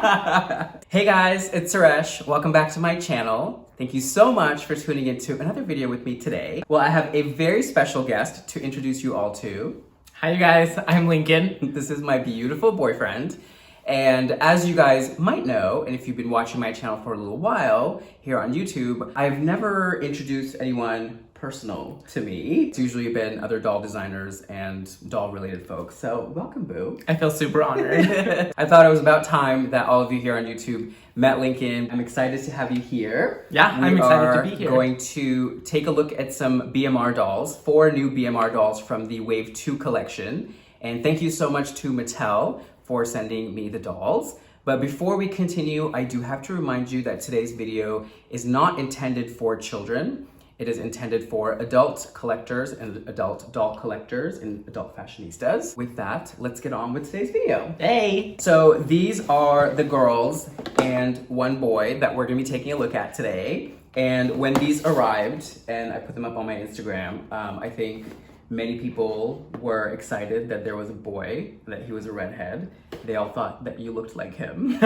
Hey guys, it's Suresh. Welcome back to my channel. Thank you so much for tuning into another video with me today. Well, I have a very special guest to introduce you all to. Hi you guys, I'm Lincoln. This is my beautiful boyfriend. And as you guys might know, and if you've been watching my channel for a little while here on YouTube, I've never introduced anyone personal to me. It's usually been other doll designers and doll related folks. So welcome, boo. I feel super honored. I thought it was about time that all of you here on YouTube met Lincoln. I'm excited to have you here. Yeah, I'm excited to be here. We are going to take a look at some BMR dolls, 4 new BMR dolls from the Wave 2 collection. And thank you so much to Mattel for sending me the dolls. But before we continue, I do have to remind you that today's video is not intended for children. It is intended for adult collectors and adult doll collectors and adult fashionistas. With that, let's get on with today's video. Hey! So these are the girls and one boy that we're gonna be taking a look at today. And when these arrived, and I put them up on my Instagram, I think many people were excited that there was a boy, that he was a redhead. They all thought that you looked like him,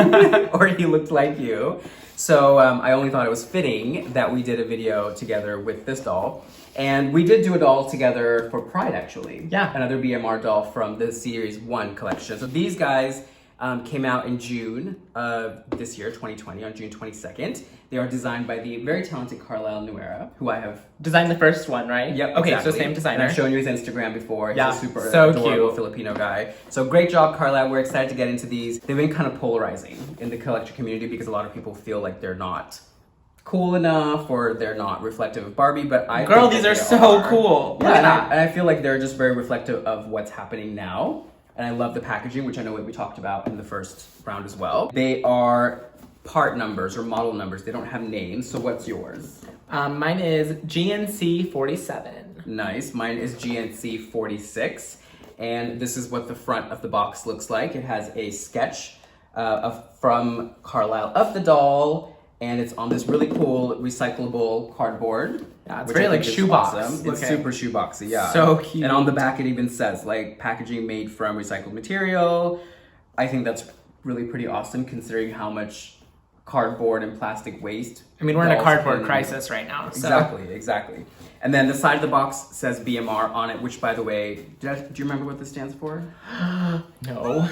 or he looked like you. So I only thought it was fitting that we did a video together with this doll. And we did do a doll together for Pride, actually. Yeah. Another BMR doll from the Series 1 collection. So these guys came out in June of this year, 2020, on June 22nd. They are designed by the very talented Carlyle Nuera, who I have designed the first one, right? Yep. Okay, exactly. so same designer. And I've shown you his Instagram before. He's Yeah, a super so adorable cute. Filipino guy. So great job, Carlyle. We're excited to get into these. They've been kind of polarizing in the collector community because a lot of people feel like they're not cool enough or they're not reflective of Barbie, but I Girl, think these that are they so cool. Yeah, Look and at that. I feel like they're just very reflective of what's happening now. And I love the packaging, which I know we talked about in the first round as well. They are part numbers or model numbers. They don't have names. So what's yours? Mine is GNC 47. Nice. Mine is GNC 46. And this is what the front of the box looks like. It has a sketch from Carlyle of the doll. And it's on this really cool recyclable cardboard. Yeah, it's which very I like think is shoebox. awesome. It's super shoeboxy, yeah. So cute. And on the back it even says like packaging made from recycled material. I think that's really pretty awesome considering how much cardboard and plastic waste. I mean, we're in a dolls cardboard can- crisis right now. So. Exactly. And then the side of the box says BMR on it, which by the way, do you remember what this stands for? No.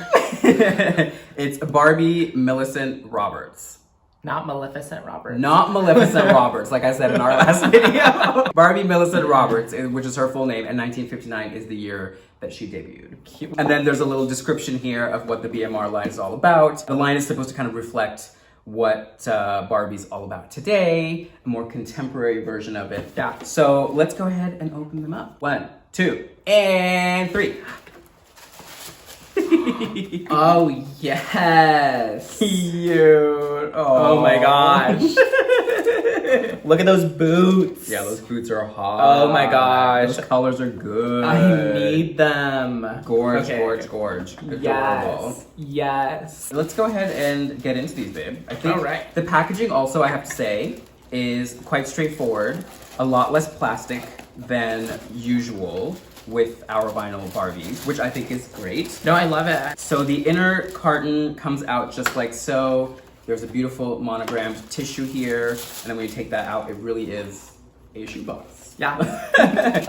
It's Barbie Millicent Roberts. Not Maleficent Roberts. Not Maleficent Roberts, like I said in our last video. Barbie Millicent Roberts, which is her full name, and 1959 is the year that she debuted. Cute. And then there's a little description here of what the BMR line is all about. The line is supposed to kind of reflect what Barbie's all about today, a more contemporary version of it. Yeah. So let's go ahead and open them up. 1, 2, and 3. Oh, yes. Cute. Oh my gosh. Look at those boots. Yeah, those boots are hot. Oh my gosh. Those colors are good. I need them. Gorge. Adorable. Yes. Let's go ahead and get into these, babe. I think All right. the packaging also, I have to say, is quite straightforward. A lot less plastic than usual with our vinyl Barbies, which I think is great. No, I love it. So the inner carton comes out just like so. There's a beautiful monogrammed tissue here, and then when you take that out, it really is a shoebox. Yeah.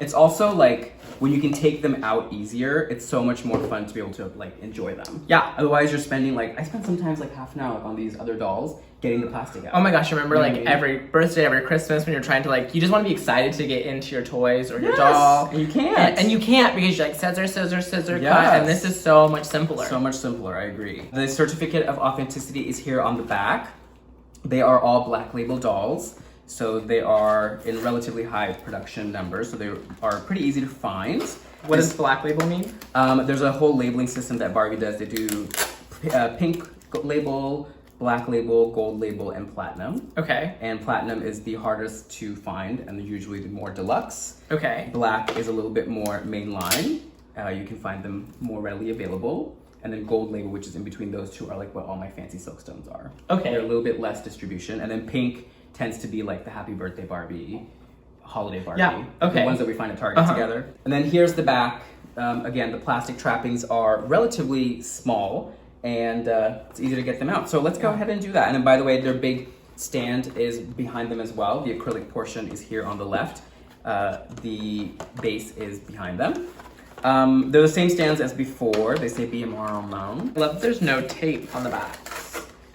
It's also like when you can take them out easier, it's so much more fun to be able to like enjoy them. Yeah. Otherwise, you're spending like I spend sometimes like half an hour like, on these other dolls getting the plastic out. Oh my gosh, remember You know like what I mean? every birthday, every Christmas when you're trying to like, you just want to be excited to get into your toys or your Yes, doll. and you can't. And you can't because you're like scissor, cut. Yes. And this is so much simpler. So much simpler, I agree. The certificate of authenticity is here on the back. They are all black label dolls. So they are in relatively high production numbers. So they are pretty easy to find. What does black label mean? There's a whole labeling system that Barbie does. They do pink label, black label, gold label, and platinum. Okay. And platinum is the hardest to find and usually the more deluxe. Okay. Black is a little bit more mainline. You can find them more readily available. And then gold label, which is in between those two, are like what all my fancy silkstones are. Okay. They're a little bit less distribution. And then pink tends to be like the happy birthday Barbie, holiday Barbie. Yeah, okay. The ones that we find at Target together. And then here's the back. Again, the plastic trappings are relatively small and it's easy to get them out. So let's go ahead and do that. And then, by the way, their big stand is behind them as well. The acrylic portion is here on the left. The base is behind them. They're the same stands as before. They say BMR on them. I love that there's no tape on the back.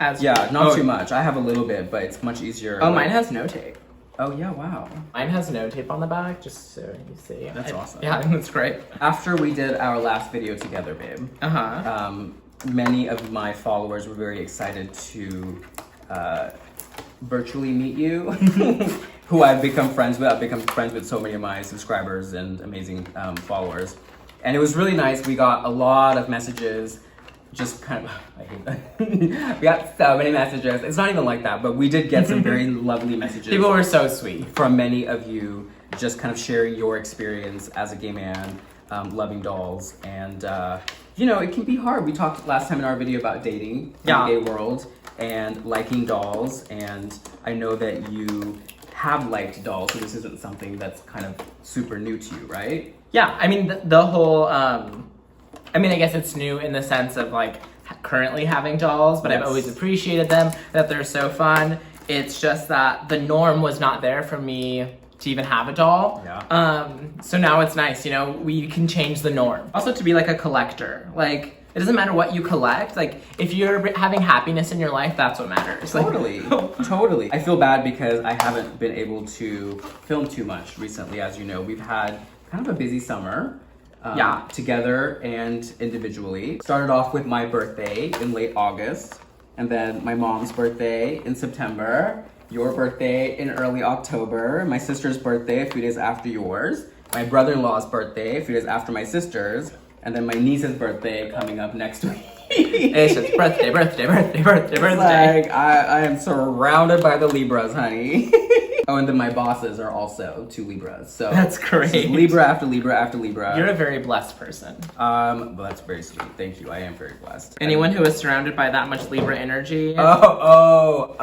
Not too much. I have a little bit, but it's much easier. Oh, mine has no tape. Oh yeah, wow. Mine has no tape on the back, just so you see. That's awesome. Yeah, that's great. After we did our last video together, babe, many of my followers were very excited to virtually meet you, who I've become friends with. I've become friends with so many of my subscribers and amazing followers. And it was really nice. We got a lot of messages, just kind of, I hate that. We got so many messages. It's not even like that, but we did get some very lovely messages. People were so sweet. From many of you, just kind of sharing your experience as a gay man, loving dolls. And, you know, it can be hard. We talked last time in our video about dating in the gay world and liking dolls. And I know that you have liked dolls, so this isn't something that's kind of super new to you, right? Yeah, I mean, the whole, I mean, I guess it's new in the sense of like currently having dolls, but I've always appreciated them, that they're so fun. It's just that the norm was not there for me to even have a doll. Yeah. So now it's nice, you know, we can change the norm. Also to be like a collector, like it doesn't matter what you collect. Like if you're having happiness in your life, that's what matters. Totally, totally. I feel bad because I haven't been able to film too much recently. As you know, we've had kind of a busy summer. Together and individually. Started off with my birthday in late August, and then my mom's birthday in September, your birthday in early October, my sister's birthday a few days after yours, my brother-in-law's birthday a few days after my sister's, and then my niece's birthday coming up next week. It's just birthday. Like, I am surrounded by the Libras, honey. Oh, and then my bosses are also 2 Libras. So that's great. So Libra after Libra after Libra. You're a very blessed person. Well, that's very sweet. Thank you. I am very blessed. Anyone who is surrounded by that much Libra energy. Oh.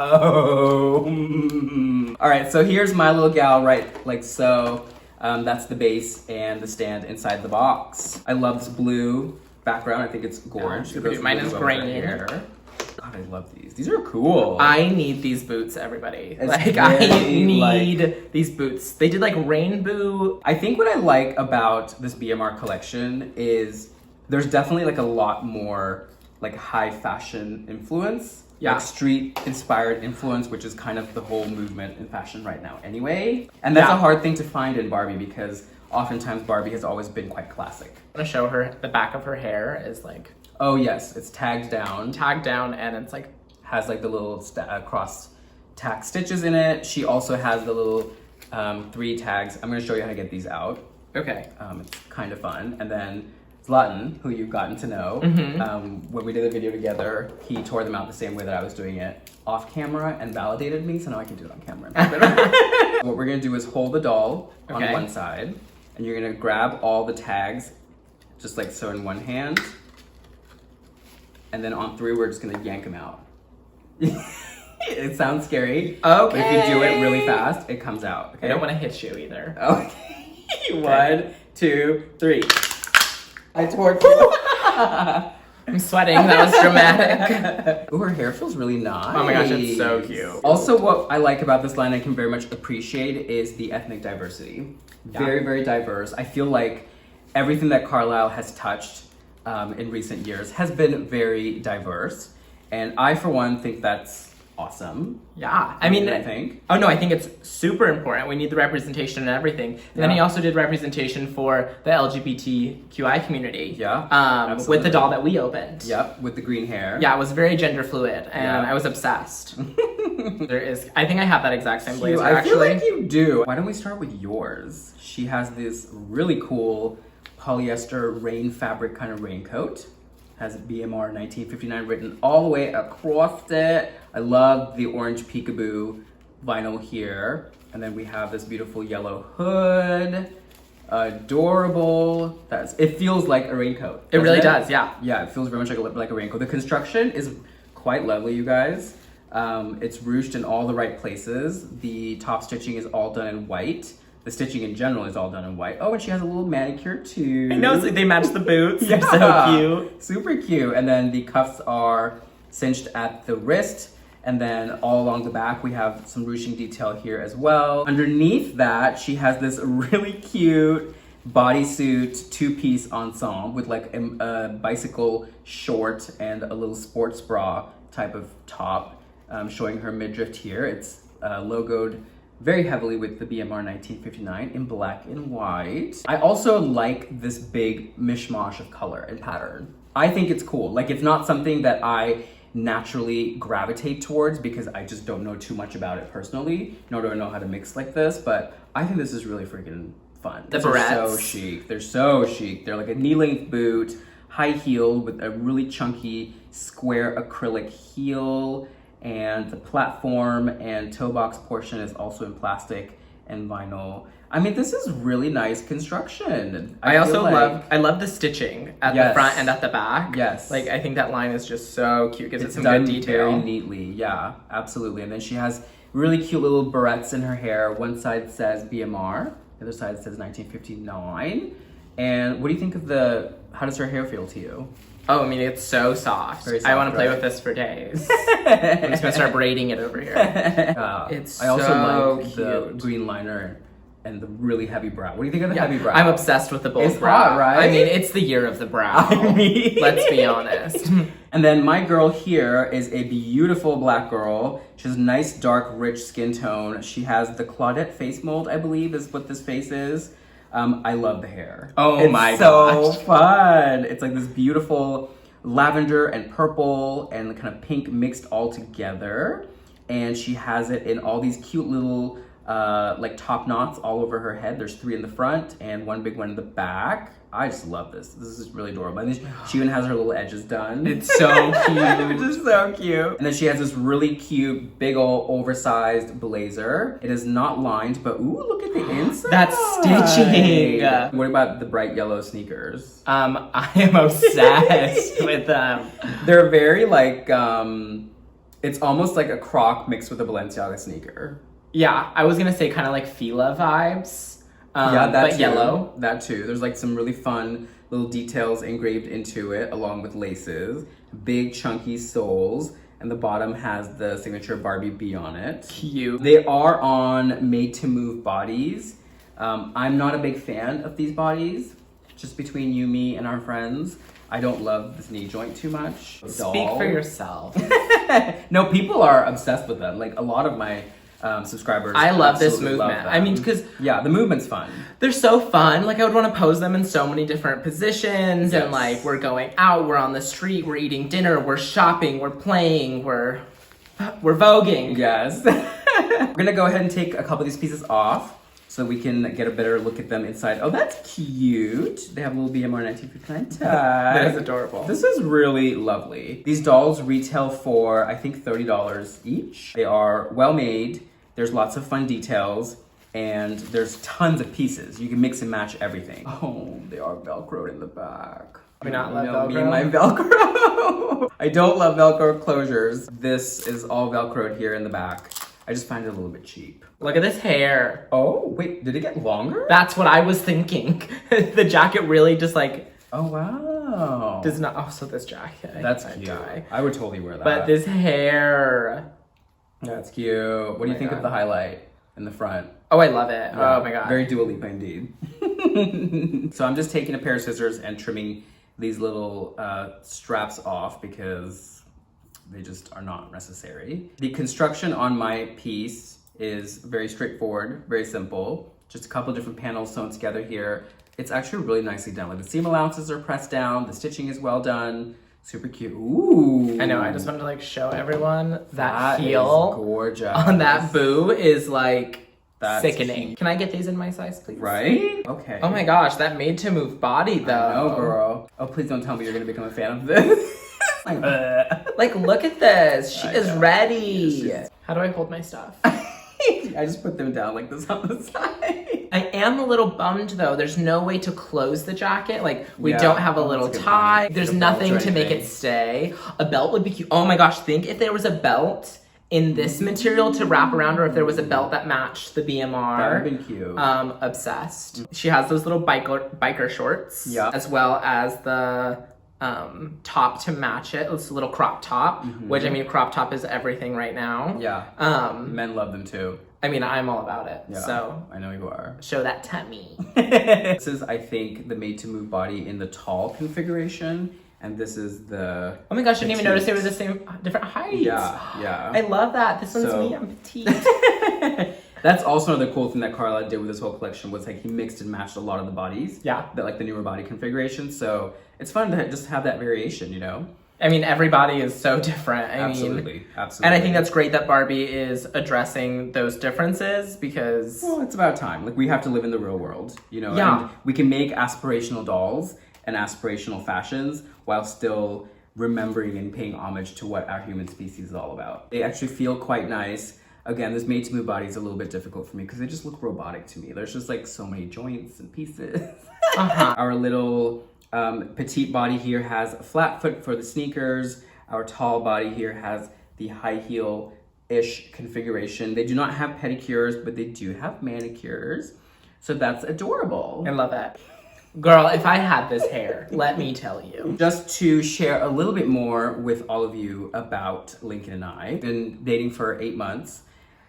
All right, so here's my little gal, right? Like so. That's the base and the stand inside the box. I love this blue background. I think it's gorgeous. Mine is green. God, I love these. These are cool. I need these boots, everybody. I need these boots. They did like rainbow. I think what I like about this BMR collection is there's definitely like a lot more like high fashion influence. Like street inspired influence, which is kind of the whole movement in fashion right now anyway. And that's a hard thing to find in Barbie because oftentimes Barbie has always been quite classic. I'm gonna show her the back of her hair is like, oh yes, it's tagged down. And it's like, has like the little cross tack stitches in it. She also has the little 3 tags. I'm gonna show you how to get these out. Okay. It's kind of fun. And then Zlatan, who you've gotten to know, when we did the video together, he tore them out the same way that I was doing it off camera and validated me, so now I can do it on camera. What we're gonna do is hold the doll on one side, and you're gonna grab all the tags, just like so in one hand, and then on 3, we're just gonna yank them out. It sounds scary. Okay. But if you do it really fast, it comes out. Okay? I don't wanna hit you either. Okay. 1, 2, 3. I tore you. I'm sweating, that was dramatic. Ooh, her hair feels really nice. Oh my gosh, it's so cute. Also, what I like about this line I can very much appreciate is the ethnic diversity. Very, very diverse. I feel like everything that Carlyle has touched in recent years has been very diverse. And I, for one, think that's awesome. Yeah, I mean, I think. Oh no, I think it's super important. We need the representation and everything. And then he also did representation for the LGBTQI community. Yeah, with the doll that we opened. Yep, with the green hair. Yeah, it was very gender fluid, and I was obsessed. I think I have that exact same blazer. I feel like you do. Why don't we start with yours? She has this really cool polyester rain fabric kind of raincoat. Has BMR 1959 written all the way across it. I love the orange peekaboo vinyl here. And then we have this beautiful yellow hood. Adorable. It feels like a raincoat. It really does, yeah. Yeah, it feels very much like a raincoat. The construction is quite lovely, you guys. It's ruched in all the right places. The top stitching is all done in white. the stitching in general is all done in white. Oh, and she has a little manicure too. I know, it's like they match the boots. Yeah. They're so cute. Super cute. And then the cuffs are cinched at the wrist. And then all along the back, we have some ruching detail here as well. Underneath that, she has this really cute bodysuit two-piece ensemble with like a bicycle short and a little sports bra type of top, showing her midriff here. It's logoed very heavily with the BMR 1959 in black and white. I also like this big mishmash of color and pattern. I think it's cool. Like, it's not something that I naturally gravitate towards because I just don't know too much about it personally, nor do I know how to mix like this, but I think this is really freaking fun. The These are barrettes. so chic. They're so chic. They're like a knee-length boot, high heel with a really chunky square acrylic heel, and the platform and toe box portion is also in plastic and vinyl. I mean, this is really nice construction. I also love the stitching at the front and at the back. Yes. Like, I think that line is just so cute. Gives it It's some done good detail. very neatly. Yeah, absolutely. And then she has really cute little barrettes in her hair. One side says BMR, the other side says 1959. And what do you think of how does her hair feel to you? Oh, I mean, it's so soft. Very soft, I want to play right? with this for days. I'm just gonna start braiding it over here. It's I also so like the cute. green liner and the really heavy brow. What do you think of the heavy brow? I'm obsessed with the bold It's brow. hot, right? I mean, it's the year of the brow. I mean- Let's be honest. And then my girl here is a beautiful black girl. She has a nice, dark, rich skin tone. She has the Claudette face mold, I believe is what this face is. I love the hair. Oh it's my so gosh. fun. It's like this beautiful lavender and purple and kind of pink mixed all together. And she has it in all these cute little like top knots all over her head. There's 3 in the front and 1 big one in the back. I just love this. This is really adorable. And then she even has her little edges done. It's so cute. Which is so cute. And then she has this really cute, big ol' oversized blazer. It is not lined, but ooh, look at the inside. That's stitching. What about the bright yellow sneakers? I am obsessed with them. They're very like, it's almost like a Croc mixed with a Balenciaga sneaker. Yeah, I was gonna say kind of like Fila vibes. Yeah, that but too. yellow. That too. There's like some really fun little details engraved into it, along with laces, big chunky soles, and the bottom has the signature Barbie B on it. Cute. They are on made-to-move bodies. I'm not a big fan of these bodies. Just between you, me, and our friends, I don't love this knee joint too much. Speak for yourself. No, people are obsessed with them. Like a lot of my subscribers. I love this absolutely love movement. them. I mean, because yeah, the movement's fun. they're so fun. Like, I would want to pose them in so many different positions. Yes. And like, we're going out, we're on the street, we're eating dinner, we're shopping, we're playing, we're voguing. Yes. We're gonna go ahead and take a couple of these pieces off so we can get a better look at them inside. Oh, that's cute. They have a little BMR 1959 tag. That is adorable. This is really lovely. These dolls retail for, I think, $30 each. They are well made. There's lots of fun details. And there's tons of pieces. You can mix and match everything. Oh, they are Velcroed in the back. Do you not love Me Velcro? and my Velcro. I don't love Velcro closures. This is all Velcroed here in the back. I just find it a little bit cheap. Look at this hair. Oh, wait, did it get longer? That's what I was thinking. The jacket really just like Oh, wow. does not. Oh, so this jacket. That's I'd cute. die. I would totally wear that. But this hair. That's cute. What do you my think of God. the highlight in the front? Oh, I love it. Yeah, Oh my god. Very Dua Lipa indeed. So I'm just taking a pair of scissors and trimming these little straps off because they just are not necessary. The construction on my piece is very straightforward, very simple. Just a couple different panels sewn together here. It's actually really nicely done. Like the seam allowances are pressed down, the stitching is well done. Super cute. Ooh. I know. I just wanted to like show everyone that That heel is gorgeous. on that boo is like That's sickening. cute. Can I get these in my size, please? Right? Okay. Oh my gosh, that made to move body though. No, girl. Oh, please don't tell me you're gonna become a fan of this. Like, look at this. She I is know. ready. She's- How do I hold my stuff? I just put them down like this on the side. I am a little bummed though. There's no way to close the jacket. Like, we Yeah, don't have a that's little a good tie. point. There's The belt nothing or to make anything. it stay. A belt would be cute. Oh my gosh, think if there was a belt in this material to wrap around, or if there was a belt that matched the BMR. That would have been cute. Obsessed. She has those little biker shorts, as well as the top to match it. It's a little crop top, which I mean, crop top is everything right now. Yeah. Men love them too. I mean, I'm all about it. Yeah, so I know you are. Show that tummy. This is, I think, the made to move body in the tall configuration. And this is the... Oh my gosh, I didn't even notice they were the same, different heights. Yeah. I love that. This one's me, I'm petite. That's also another cool thing that Carlyle did with this whole collection was like he mixed and matched a lot of the bodies. Yeah. That like the newer body configuration. So it's fun to just have that variation, you know? I mean, every body is so different. Absolutely. And I think that's great that Barbie is addressing those differences because... Well, it's about time. Like, we have to live in the real world, you know? Yeah. And we can make aspirational dolls and aspirational fashions while still remembering and paying homage to what our human species is all about. They actually feel quite nice. Again, this made to move body is a little bit difficult for me because they just look robotic to me. There's just like so many joints and pieces. Our little petite body here has a flat foot for the sneakers. Our tall body here has the high heel-ish configuration. They do not have pedicures, but they do have manicures. So that's adorable. I love it. Girl, if I had this hair, let me tell you. Just to share a little bit more with all of you about Lincoln and I. We've been dating for 8 months.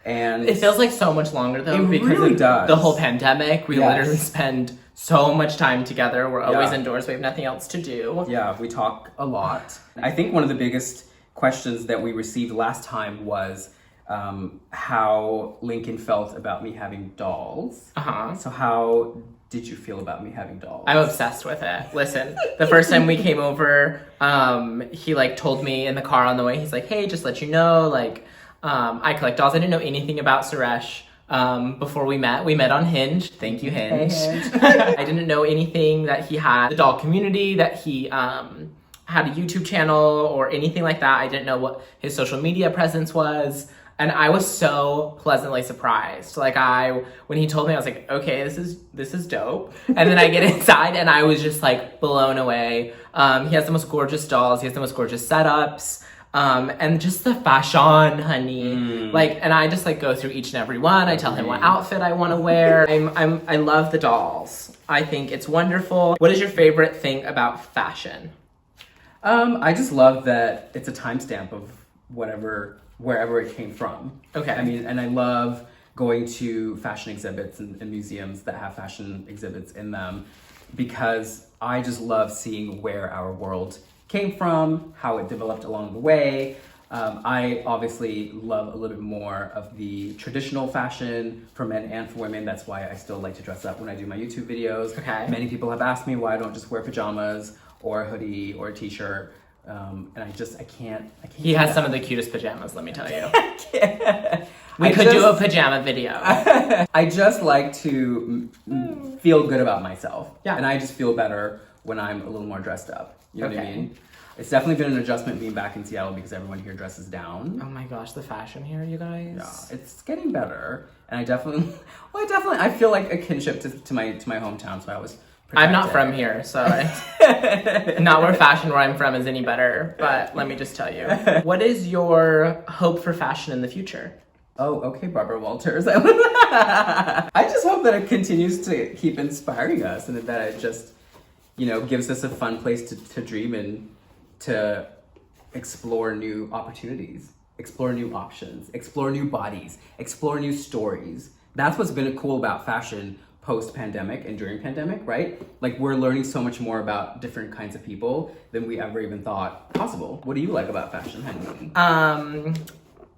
And it feels like so much longer though, it because really of does. The whole pandemic. We literally spend so much time together. We're always indoors. We have nothing else to do. Yeah, we talk a lot. I think one of the biggest questions that we received last time was how Lincoln felt about me having dolls. So how did you feel about me having dolls? I'm obsessed with it. Listen, the first time we came over, he like told me in the car on the way, he's like, hey, just let you know, like, I collect dolls. I didn't know anything about Suresh before we met. We met on Hinge. Thank you, Hinge. Hey, Hinge. I didn't know anything that he had the doll community, that he had a YouTube channel or anything like that. I didn't know what his social media presence was. And I was so pleasantly surprised. Like when he told me, I was like, okay, this is dope. And then I get inside and I was just like blown away. He has the most gorgeous dolls. He has the most gorgeous setups. And just the fashion, honey. Like, and I just like go through each and every one. I tell him what outfit I want to wear. I love the dolls. I think it's wonderful. What is your favorite thing about fashion? I just love that it's a timestamp of wherever it came from. Okay. I mean, and I love going to fashion exhibits and museums that have fashion exhibits in them because I just love seeing where our world came from, how it developed along the way. I obviously love a little bit more of the traditional fashion for men and for women. That's why I still like to dress up when I do my YouTube videos. Okay. Many people have asked me why I don't just wear pajamas or a hoodie or a t-shirt. And I can't. He has some of the cutest pajamas, let me tell you. We could do a pajama video. I just like to feel good about myself. Yeah. And I just feel better when I'm a little more dressed up. You know what I mean? It's definitely been an adjustment being back in Seattle because everyone here dresses down. Oh my gosh, the fashion here, you guys. Yeah, it's getting better. And I feel like a kinship to my hometown, so I was I'm not from here, so not where fashion where I'm from is any better, but let me just tell you. What is your hope for fashion in the future? Oh, okay, Barbara Walters. I just hope that it continues to keep inspiring us and that it just, gives us a fun place to dream and to explore new opportunities, explore new options, explore new bodies, explore new stories. That's what's been cool about fashion post-pandemic and during pandemic, right? Like we're learning so much more about different kinds of people than we ever even thought possible. What do you like about fashion, honey?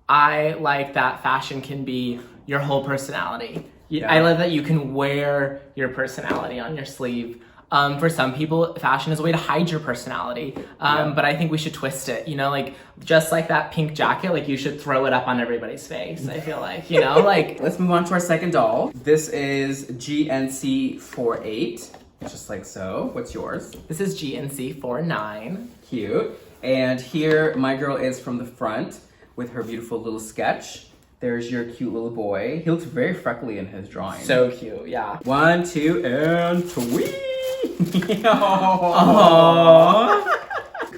I like that fashion can be your whole personality. Yeah. I love that you can wear your personality on your sleeve. For some people, fashion is a way to hide your personality. But I think we should twist it, like just like that pink jacket, like you should throw it up on everybody's face. I feel like, like. Let's move on to our second doll. This is GNC48, just like so. What's yours? This is GNC49. Cute. And here, my girl is from the front with her beautiful little sketch. There's your cute little boy. He looks very freckly in his drawing. So cute, yeah. 1, 2, and tweet.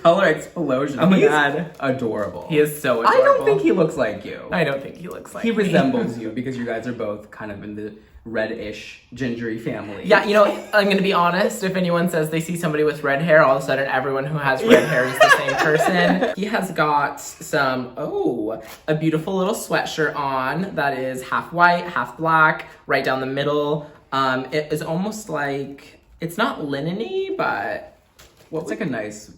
color explosion. Oh my He's God. adorable. He is so adorable. I don't think he looks like you. I don't think he looks like He me. resembles you because you guys are both kind of in the reddish, gingery family. Yeah, you know, I'm gonna be honest. If anyone says they see somebody with red hair, all of a sudden everyone who has red hair is the same person. He has got a beautiful little sweatshirt on that is half white, half black, right down the middle. It is almost like, it's not linen-y, but It's like a nice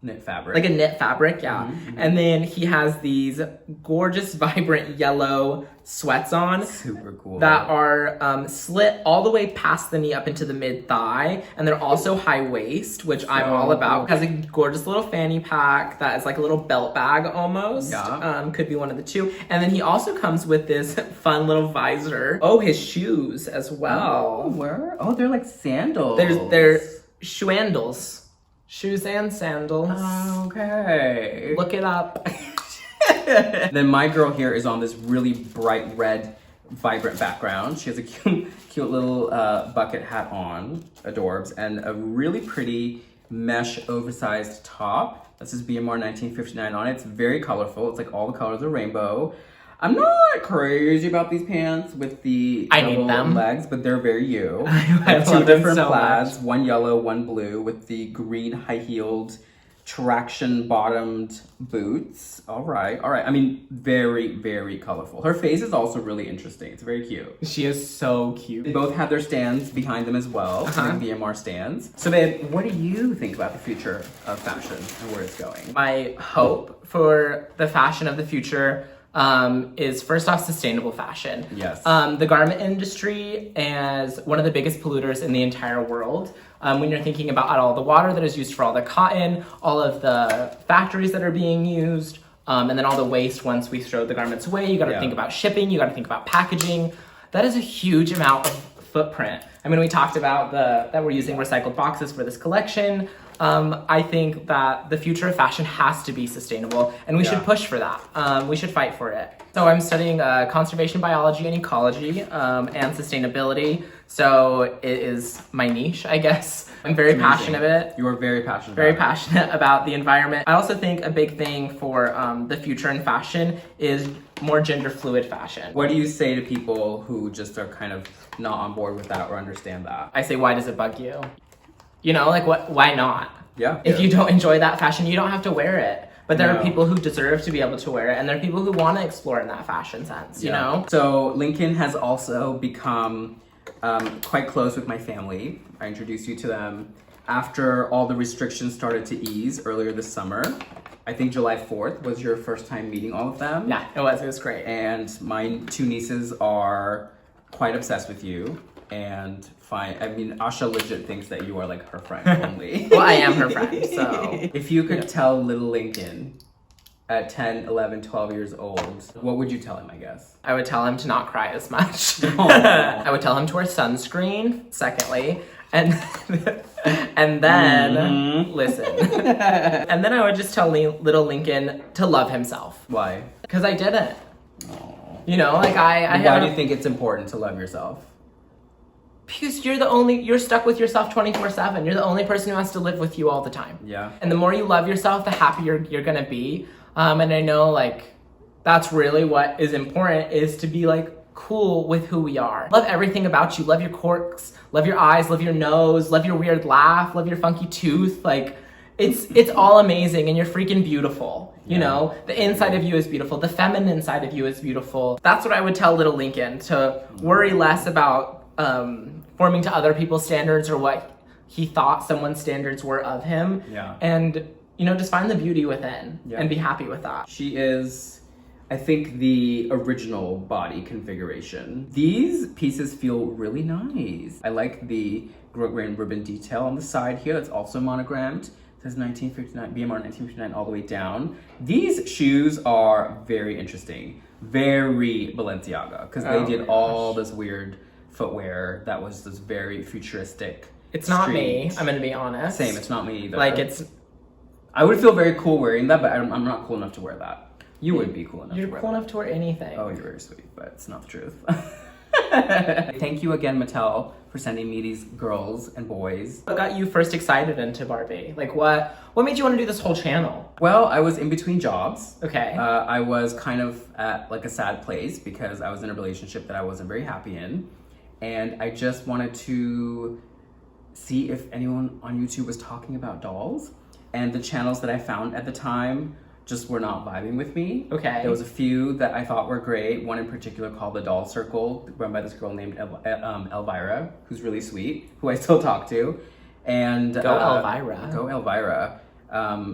knit fabric. like a knit fabric, yeah. And then he has these gorgeous, vibrant yellow sweats on. Super cool. That are slit all the way past the knee up into the mid-thigh. And they're also high-waist, which I'm all about. It has a gorgeous little fanny pack that is like a little belt bag almost. Yeah. Could be one of the two. And then he also comes with this fun little visor. Oh, his shoes as well. Oh, where? Oh, they're like sandals. They're shoandals. Shoes and sandals. Okay. Look it up. Then my girl here is on this really bright red, vibrant background. She has a cute little bucket hat on, adorbs, and a really pretty mesh oversized top. This is BMR1959 on it. It's very colorful. It's like all the colors of rainbow. I'm not crazy about these pants with the double legs, but they're very you. I have two different plaids, one yellow, one blue, with the green high-heeled, traction-bottomed boots. All right. I mean, very, very colorful. Her face is also really interesting. It's very cute. She is so cute. They both have their stands behind them as well, BMR stands. So babe, what do you think about the future of fashion and where it's going? My hope for the fashion of the future is first off sustainable fashion. Yes. The garment industry is one of the biggest polluters in the entire world. When you're thinking about all the water that is used for all the cotton, all of the factories that are being used, and then all the waste once we throw the garments away, you gotta think about shipping, you gotta think about packaging. That is a huge amount of footprint. I mean, we talked about that we're using recycled boxes for this collection. I think that the future of fashion has to be sustainable, and we should push for that. We should fight for it. So I'm studying conservation biology and ecology and sustainability. So it is my niche, I guess. I'm very passionate about it. You are very passionate Very passionate about the environment. I also think a big thing for the future in fashion is more gender fluid fashion. What do you say to people who just are kind of not on board with that or understand that? I say, why does it bug you? You know, like why not? Yeah. If you don't enjoy that fashion, you don't have to wear it. But there are people who deserve to be able to wear it, and there are people who want to explore in that fashion sense, you know? So Lincoln has also become quite close with my family. I introduced you to them after all the restrictions started to ease earlier this summer. I think July 4th was your first time meeting all of them. Yeah, it was great. And my two nieces are quite obsessed with you. And fine, I mean, Asha legit thinks that you are like her friend only. Well, I am her friend, so. If you could tell little Lincoln at 10, 11, 12 years old, what would you tell him, I guess? I would tell him to not cry as much. I would tell him to wear sunscreen, secondly. And then, listen. And then I would just tell little Lincoln to love himself. Why? Because I didn't. Aww. You know, like Why do you think it's important to love yourself? Because you're stuck with yourself 24/7. You're the only person who has to live with you all the time. Yeah. And the more you love yourself, the happier you're gonna be. And I know like that's really what is important, is to be like cool with who we are. Love everything about you. Love your quirks, love your eyes, love your nose, love your weird laugh, love your funky tooth. Like it's all amazing, and you're freaking beautiful. You know, the inside of you is beautiful. The feminine side of you is beautiful. That's what I would tell little Lincoln, to worry less about forming to other people's standards or what he thought someone's standards were of him. Yeah. And, you know, just find the beauty within and be happy with that. She is, I think, the original body configuration. These pieces feel really nice. I like the grosgrain ribbon detail on the side here. That's also monogrammed. It says 1959, BMR 1959 all the way down. These shoes are very interesting. Very Balenciaga, because they did all this weird footwear that was this very futuristic. It's not me, I'm gonna be honest. Same, it's not me either. Like I would feel very cool wearing that, but I'm not cool enough to wear that. You would be cool enough to wear that. You're cool enough to wear anything. Oh, you're very sweet, but it's not the truth. Thank you again, Mattel, for sending me these girls and boys. What got you first excited into Barbie? Like what made you want to do this whole channel? Well, I was in between jobs. Okay. I was kind of at like a sad place because I was in a relationship that I wasn't very happy in. And I just wanted to see if anyone on YouTube was talking about dolls. And the channels that I found at the time just were not vibing with me. Okay. There was a few that I thought were great. One in particular called The Doll Circle, run by this girl named Elvira, who's really sweet, who I still talk to. And Go Elvira. Go Elvira.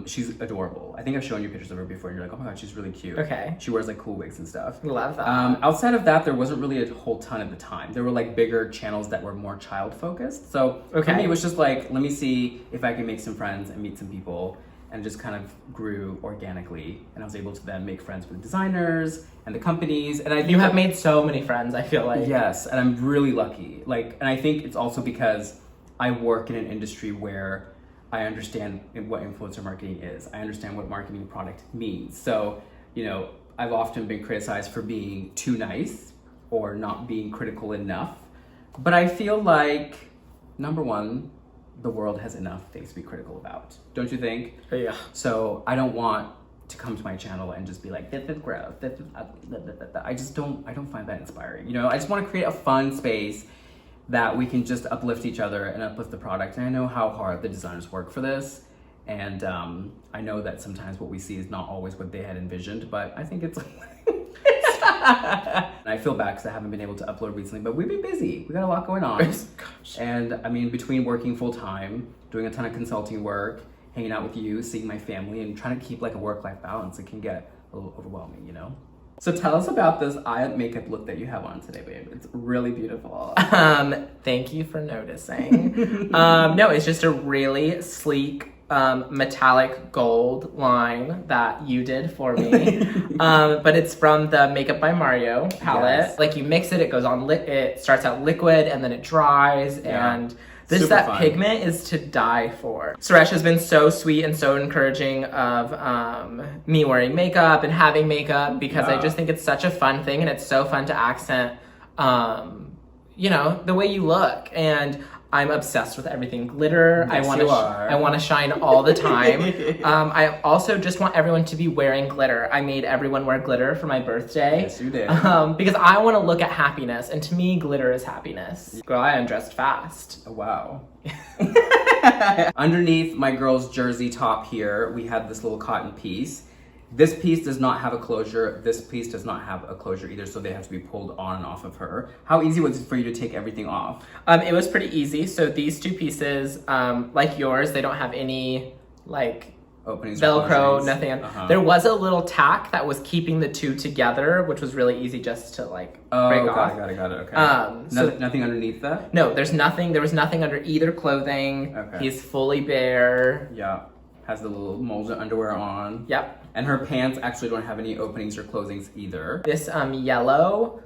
She's adorable. I think I've shown you pictures of her before and you're like, oh my god, she's really cute. Okay. She wears like cool wigs and stuff. Love that. Outside of that, there wasn't really a whole ton at the time. There were like bigger channels that were more child focused. So for me, it was just like, let me see if I can make some friends and meet some people. And just kind of grew organically. And I was able to then make friends with designers and the companies. And you have made so many friends, I feel like. Yes, and I'm really lucky. And I think it's also because I work in an industry where I understand what influencer marketing is. I understand what marketing product means. So, I've often been criticized for being too nice or not being critical enough. But I feel like, number one, the world has enough things to be critical about. Don't you think? Yeah. So I don't want to come to my channel and just be like, this is gross, this is ugly, I don't find that inspiring. I just want to create a fun space that we can just uplift each other and uplift the product. And I know how hard the designers work for this. And I know that sometimes what we see is not always what they had envisioned, but I think it's and I feel bad because I haven't been able to upload recently, but we've been busy. We got a lot going on. Gosh. And I mean, between working full time, doing a ton of consulting work, hanging out with you, seeing my family, and trying to keep like a work-life balance, it can get a little overwhelming, So tell us about this eye makeup look that you have on today, babe. It's really beautiful. Thank you for noticing. No, it's just a really sleek metallic gold line that you did for me. But it's from the Makeup by Mario palette. Yes. Like you mix it, it goes on it starts out liquid and then it dries and that fun. Pigment is to die for. Suresh has been so sweet and so encouraging of me wearing makeup and having makeup because I just think it's such a fun thing and it's so fun to accent the way you look. And I'm obsessed with everything glitter. Yes, I want to shine all the time. I also just want everyone to be wearing glitter. I made everyone wear glitter for my birthday. Yes, you did. Because I want to look at happiness, and to me, glitter is happiness. Girl, I undressed fast. Oh, wow. Underneath my girl's jersey top here, we have this little cotton piece. This piece does not have a closure. This piece does not have a closure either, so they have to be pulled on and off of her. How easy was it for you to take everything off? It was pretty easy. So these two pieces, like yours, they don't have any openings, Velcro, nothing. There was a little tack that was keeping the two together, which was really easy just to break off. Got it. Okay. Nothing underneath that? No, there's nothing. There was nothing under either clothing. Okay. He's fully bare. Yeah. Has the little molded underwear on. Yep. And her pants actually don't have any openings or closings either. This yellow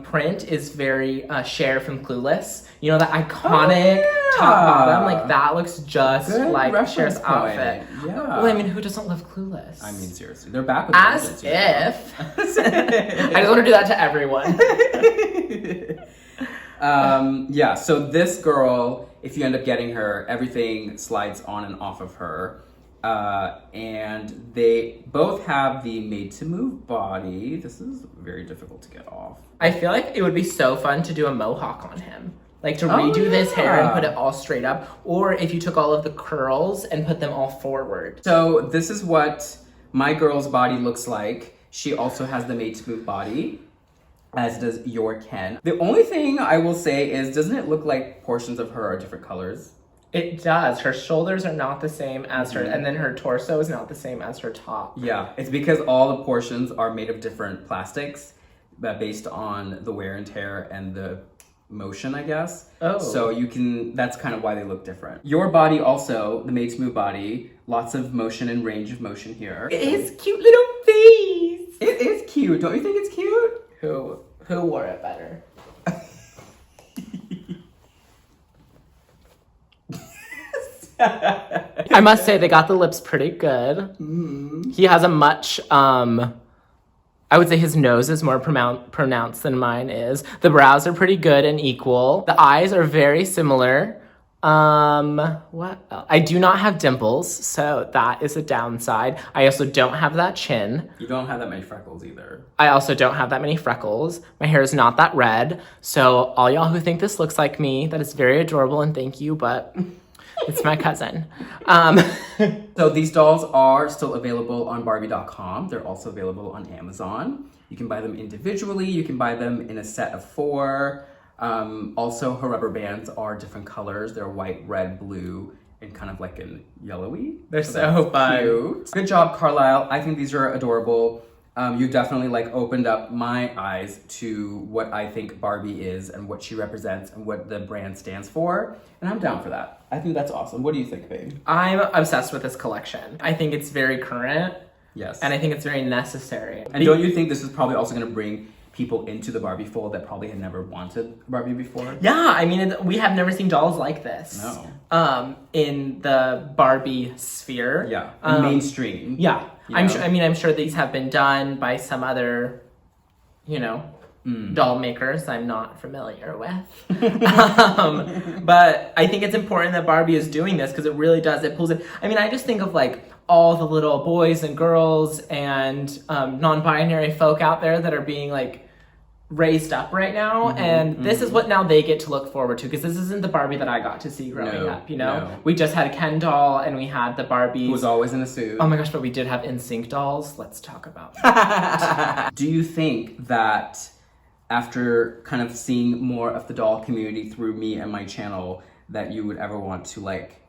print is very Cher from Clueless. You know, that iconic top bottom? That looks just like Cher's outfit. Yeah. Well, I mean, who doesn't love Clueless? I mean, seriously. They're back with As if. I just want to do that to everyone. So this girl, if you end up getting her, everything slides on and off of her. And they both have the made-to-move body. This is very difficult to get off. I feel like it would be so fun to do a mohawk on him. To redo this hair and put it all straight up. Or if you took all of the curls and put them all forward. So this is what my girl's body looks like. She also has the made-to-move body, as does your Ken. The only thing I will say is, doesn't it look like portions of her are different colors? It does. Her shoulders are not the same as her, and then her torso is not the same as her top. Yeah, it's because all the portions are made of different plastics, based on the wear and tear and the motion, I guess. Oh. So that's kind of why they look different. Your body also, the made-to-move body, lots of motion and range of motion here. It's cute little face. It is cute. Don't you think it's cute? Who wore it better? I must say they got the lips pretty good. Mm-hmm. He has a much, I I would say his nose is more pronounced than mine is. The brows are pretty good and equal. The eyes are very similar. What else? I do not have dimples, so that is a downside. I also don't have that chin. You don't have that many freckles either. I also don't have that many freckles. My hair is not that red. So all y'all who think this looks like me, that is very adorable and thank you, but it's my cousin. So these dolls are still available on Barbie.com. They're also available on Amazon. You can buy them individually. You can buy them in a set of 4. Also, her rubber bands are different colors. They're white, red, blue, and kind of like an yellowy. They're so fun. Cute. Good job, Carlyle. I think these are adorable. You definitely like opened up my eyes to what I think Barbie is and what she represents and what the brand stands for. And I'm down for that. I think that's awesome. What do you think, babe? I'm obsessed with this collection. I think it's very current. Yes. And I think it's very necessary. And don't you think this is probably also going to bring people into the Barbie fold that probably had never wanted Barbie before? Yeah, I mean, we have never seen dolls like this. No. In the Barbie sphere. Yeah. Mainstream. Yeah. You I'm know? sure. I mean, I'm sure these have been done by some other, doll makers I'm not familiar with. But I think it's important that Barbie is doing this because it really does. It pulls it. I mean, I just think of like all the little boys and girls and non-binary folk out there that are being like raised up right now, and this is what now they get to look forward to, because this isn't the Barbie that I got to see growing up, No. We just had a Ken doll and we had the Barbies. Who was always in a suit. Oh my gosh, but we did have NSYNC dolls. Let's talk about that. Do you think that after kind of seeing more of the doll community through me and my channel that you would ever want to like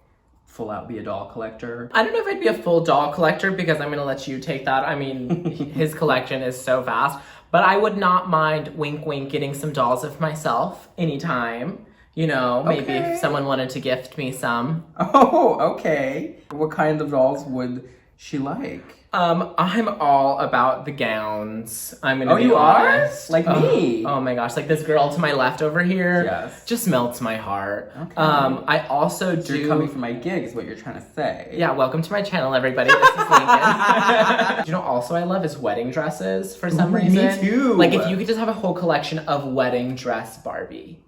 full out be a doll collector? I don't know if I'd be a full doll collector because I'm gonna let you take that. I mean, his collection is so vast. But I would not mind, wink, wink, getting some dolls of myself anytime. Maybe if someone wanted to gift me some. Oh, okay. What kind of dolls would she like? I'm all about the gowns. I'm gonna be you honest. are? Like me? Oh my gosh, like this girl to my left over here. Yes. Just melts my heart. Okay. I also do. You're coming for my gigs, what you're trying to say. Yeah, welcome to my channel, everybody. This is Lincoln. Also I love is wedding dresses for some reason. Me too. Like if you could just have a whole collection of wedding dress Barbie.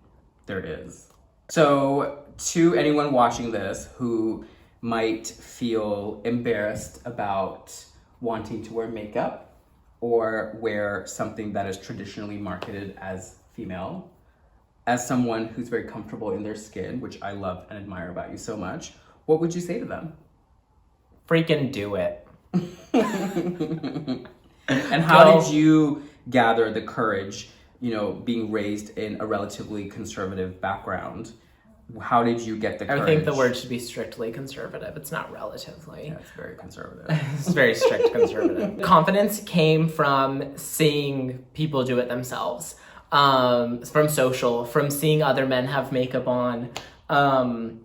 There is. So, to anyone watching this who might feel embarrassed about wanting to wear makeup or wear something that is traditionally marketed as female, as someone who's very comfortable in their skin, which I love and admire about you so much, what would you say to them? Freaking do it. And how did you gather the courage, being raised in a relatively conservative background? How did you get the courage? I think the word should be strictly conservative. It's not relatively. Yeah, it's very conservative. It's very strict conservative. Confidence came from seeing people do it themselves, from social, from seeing other men have makeup on, and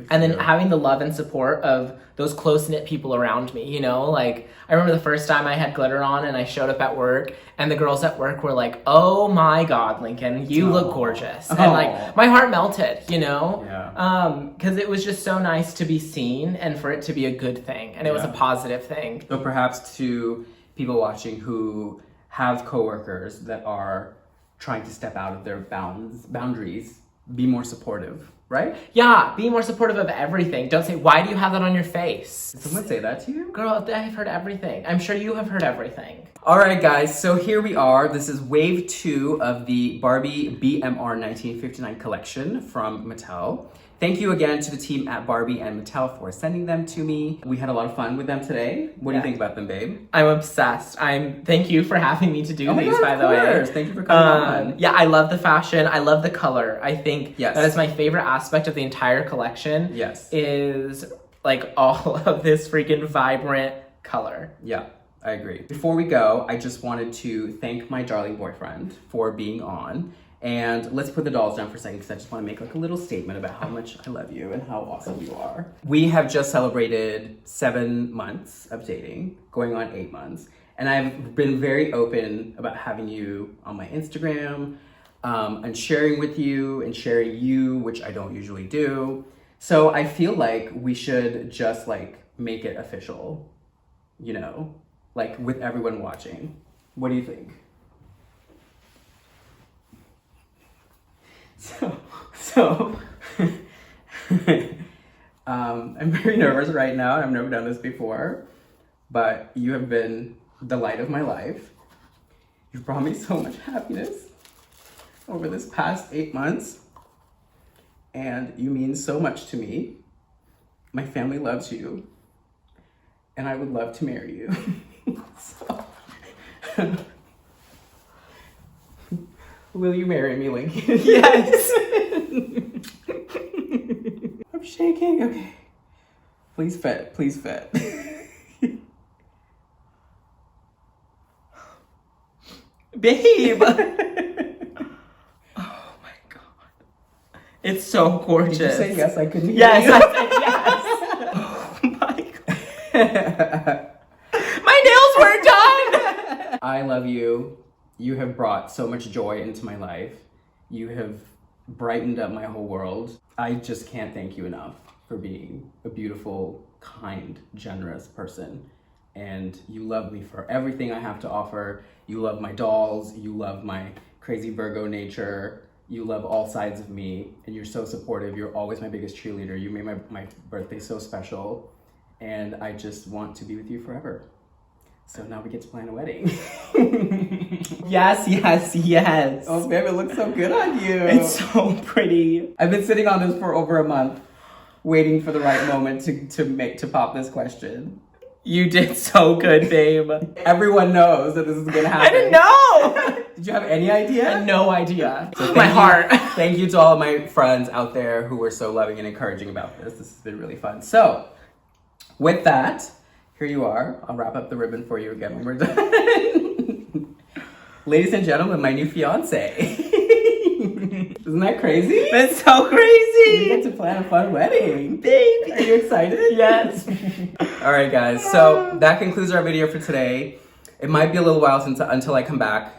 then having the love and support of those close-knit people around me, Like, I remember the first time I had glitter on and I showed up at work and the girls at work were like, oh my God, Lincoln, you look gorgeous. And like, my heart melted, Yeah. Because it was just so nice to be seen and for it to be a good thing. And it was a positive thing. So perhaps to people watching who have coworkers that are trying to step out of their boundaries, be more supportive. Right? Yeah, be more supportive of everything. Don't say, why do you have that on your face? Did someone say that to you? Girl, I've heard everything. I'm sure you have heard everything. All right, guys, so here we are. This is wave 2 of the Barbie BMR1959 collection from Mattel. Thank you again to the team at Barbie and Mattel for sending them to me. We had a lot of fun with them today. What do you think about them, babe? I'm obsessed. Thank you for having me to do these, by the way. Thank you for coming on. Yeah, I love the fashion. I love the color. I think Yes. that is my favorite aspect of the entire collection. Yes. Is like all of this freaking vibrant color. Yeah, I agree. Before we go, I just wanted to thank my darling boyfriend for being on. And let's put the dolls down for a second because I just want to make like a little statement about how much I love you and how awesome you are. We have just celebrated 7 months of dating, going on 8 months. And I've been very open about having you on my Instagram and sharing with you and sharing you, which I don't usually do. So I feel like we should just like make it official, like with everyone watching. What do you think? So, I'm very nervous right now. I've never done this before, but you have been the light of my life. You've brought me so much happiness over this past 8 months, and you mean so much to me. My family loves you, and I would love to marry you. So, will you marry me, Lincoln? Yes. I'm shaking. Okay. Please fit. Please fit. Babe. Oh my god. It's so gorgeous. Did you say yes? I couldn't hear Yes, you. I said yes. Oh my god. My nails were done. I love you. You have brought so much joy into my life. You have brightened up my whole world. I just can't thank you enough for being a beautiful, kind, generous person. And you love me for everything I have to offer. You love my dolls. You love my crazy Virgo nature. You love all sides of me. And you're so supportive. You're always my biggest cheerleader. You made my birthday so special. And I just want to be with you forever. So now we get to plan a wedding. Yes, yes, yes. Oh, babe, it looks so good on you. It's so pretty. I've been sitting on this for over a month, waiting for the right moment to pop this question. You did so good, babe. Everyone knows that this is gonna happen. I didn't know. Did you have any idea? No idea. So My heart. Thank you to all of my friends out there who were so loving and encouraging about this. This has been really fun. So, with that, here you are. I'll wrap up the ribbon for you again when we're done. Ladies and gentlemen, my new fiance. Isn't that crazy? That's so We crazy. get to plan a fun wedding. Baby. Are you excited? Yes. All right, guys. So that concludes our video for today. It might be a little while until I come back.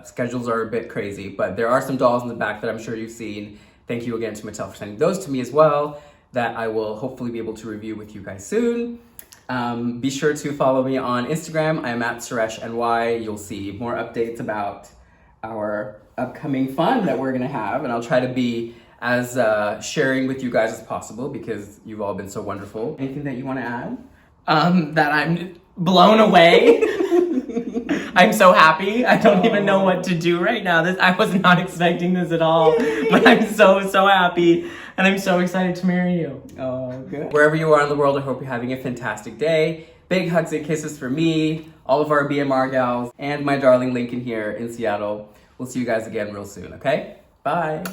Schedules are a bit crazy, but there are some dolls in the back that I'm sure you've seen. Thank you again to Mattel for sending those to me as well, that I will hopefully be able to review with you guys soon. Be sure to follow me on Instagram. I am at SureshNY. You'll see more updates about our upcoming fun that we're gonna have, and I'll try to be as sharing with you guys as possible because you've all been so wonderful. Anything that you want to add? That I'm blown away. I'm so happy. I don't even know what to do right now. I was not expecting this at all, but I'm so happy. And I'm so excited to marry you. Oh, good. Wherever you are in the world, I hope you're having a fantastic day. Big hugs and kisses for me, all of our BMR gals, and my darling Lincoln here in Seattle. We'll see you guys again real soon, okay? Bye.